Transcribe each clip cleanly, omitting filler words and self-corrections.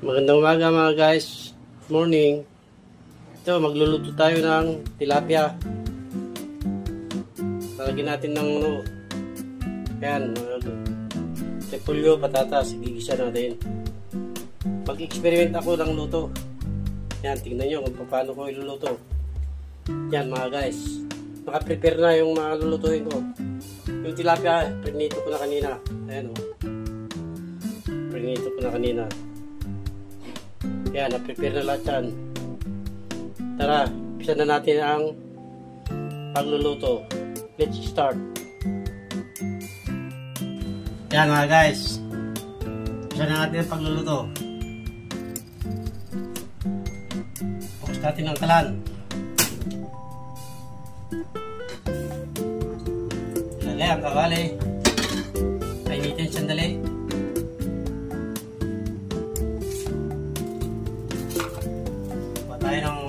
Magandang umaga mga guys. Morning. Ito, magluluto tayo ng tilapia. Lalagyan natin ng yan, repolyo, patatas, igigisa natin. Mag-experiment ako ng luto. Yan, tingnan nyo kung paano ko iluluto. Yan mga guys. Naka-prepare na yung mga lulutuin ko. Yung tilapia, prinito ko na kanina. Ayan o. Prinito ko na kanina. Yan, na-prepare na lahat yan. Tara, umpisa na natin ang pagluluto. Let's start. Yan mga guys. Umpisa na natin ang pagluluto. Focus natin ang kalan. Ilagay ang kawali. Painitin sandali. Tayo ng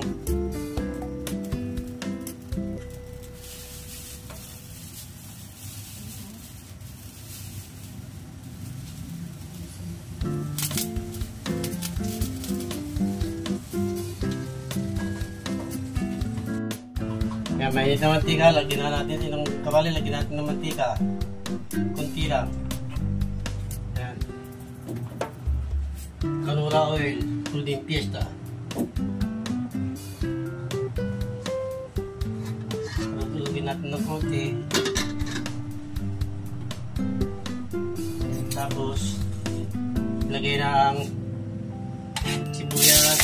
mainit na mantika, lagyan na natin ng kawali, lagyan natin ng mantika kunti lang. Ayan. Canola oil, Golden Fiesta. Natin ng konti, tapos lagay na ang sibuyas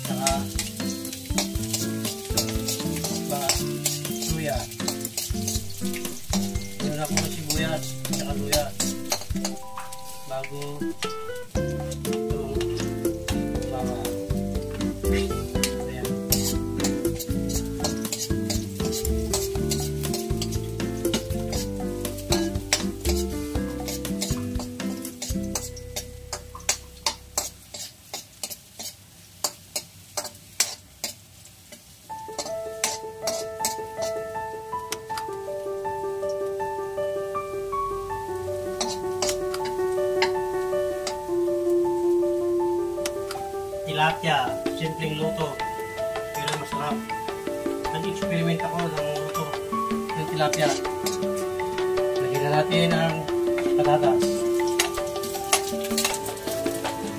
saka luya. Yun ako ng sibuyas saka luya bago itong bawa. Tilapia, simpleng luto pero masarap. Nag-experiment ako ng luto ng tilapia. Lagyan na natin ang patatas.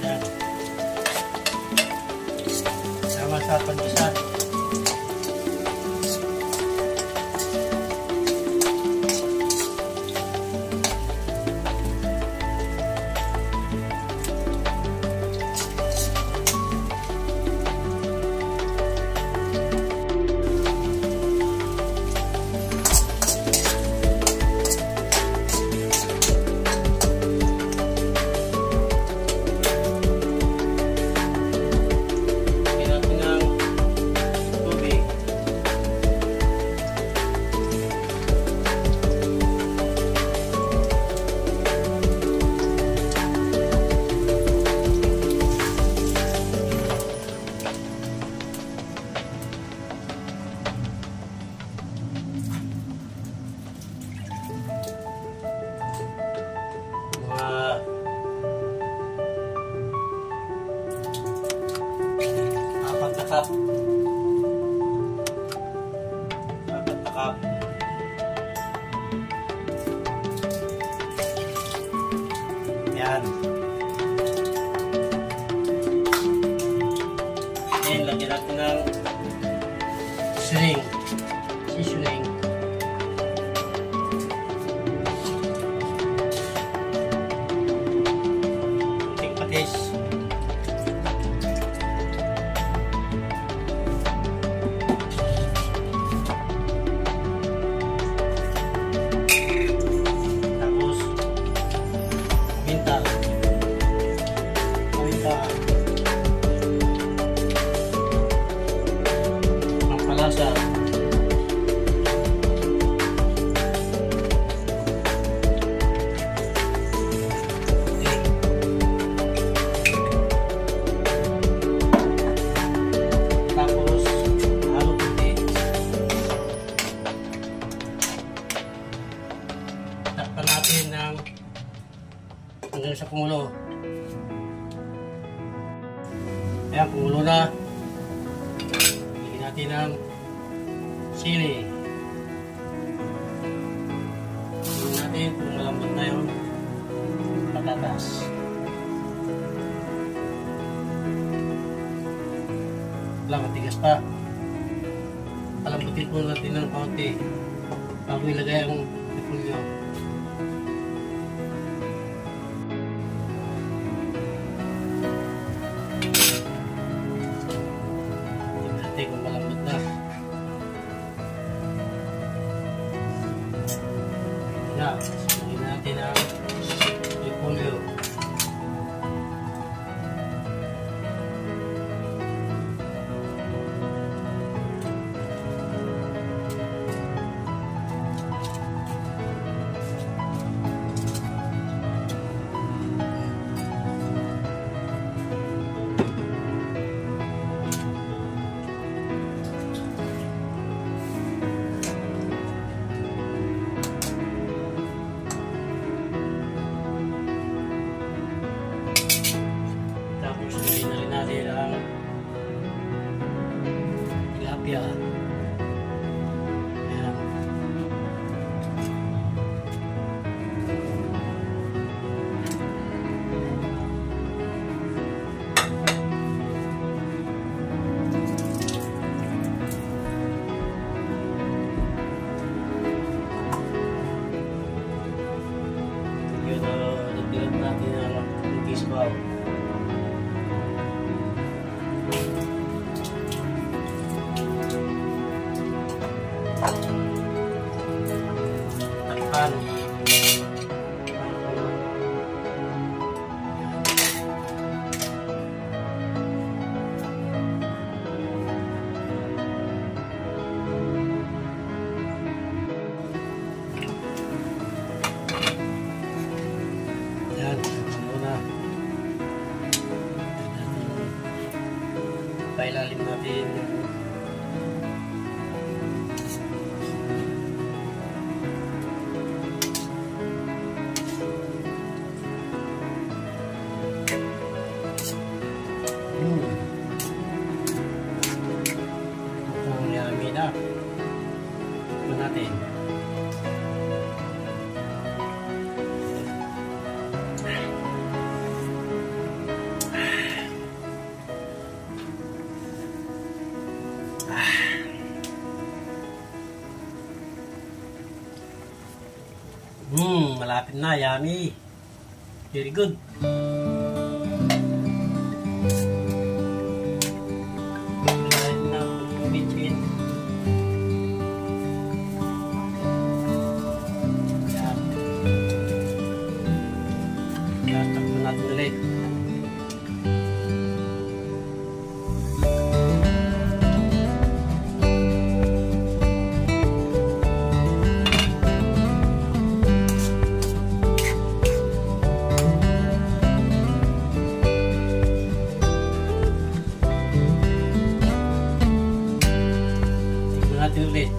Yan. Sama sa pandesal. Apat na cup. Yan. Then, lagyan natin ng seasoning. Kunting patis. Pampalasa. hanggang sa kumulo. Ayan, kumulo na. Bigyan natin ng sili. Bigyan natin kung malambot na yung patatas. Wala, matigas pa. Palambutin po natin ng konti bago ilagay ang repolyo. Tingnan natin kung malambot na. Yan, tingnan natin ang repolyo. Tilapia. Ayan. Yun, nagdilat natin ang tisbaw. Takpan. Yan, muna. Pailalim natin. Mukhang yummy na. Tignan natin. Malapit na, yummy. Very good. Takpan natin ulit. Takpan natin ulit.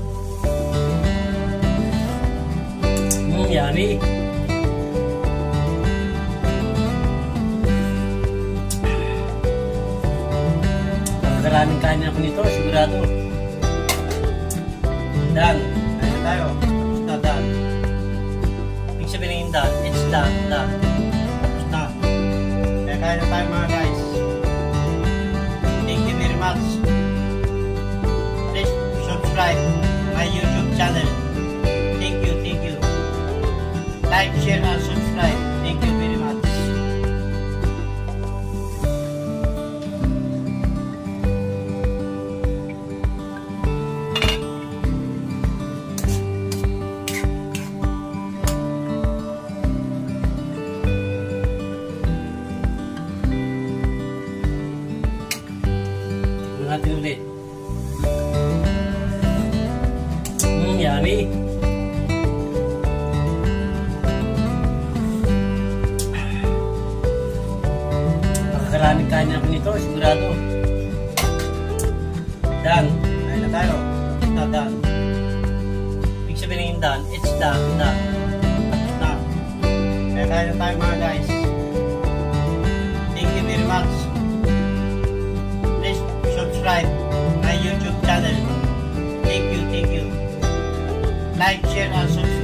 Yummy. Maraming kain ako nito, sigurado. Done. Kain na tayo. Tapos na, done. Ibig sabihin ng done, it's done, done. Tapos na. Kaya kain na tayo mga guys. Thank you very much. Please subscribe my YouTube channel. Thank you, thank you. Like, share, and subscribe. Thank you very much. Natin ulit. Yummy. Makakaraming kain ako nito, sigurado. Done. Kain na tayo. Tapos na, done. Ibig sabihin ng done, it's done, done. Tapos na. Kaya Kakain na tayo mga guys. Thank you very much. Please subscribe my YouTube channel. Thank you. Like, share, and subscribe.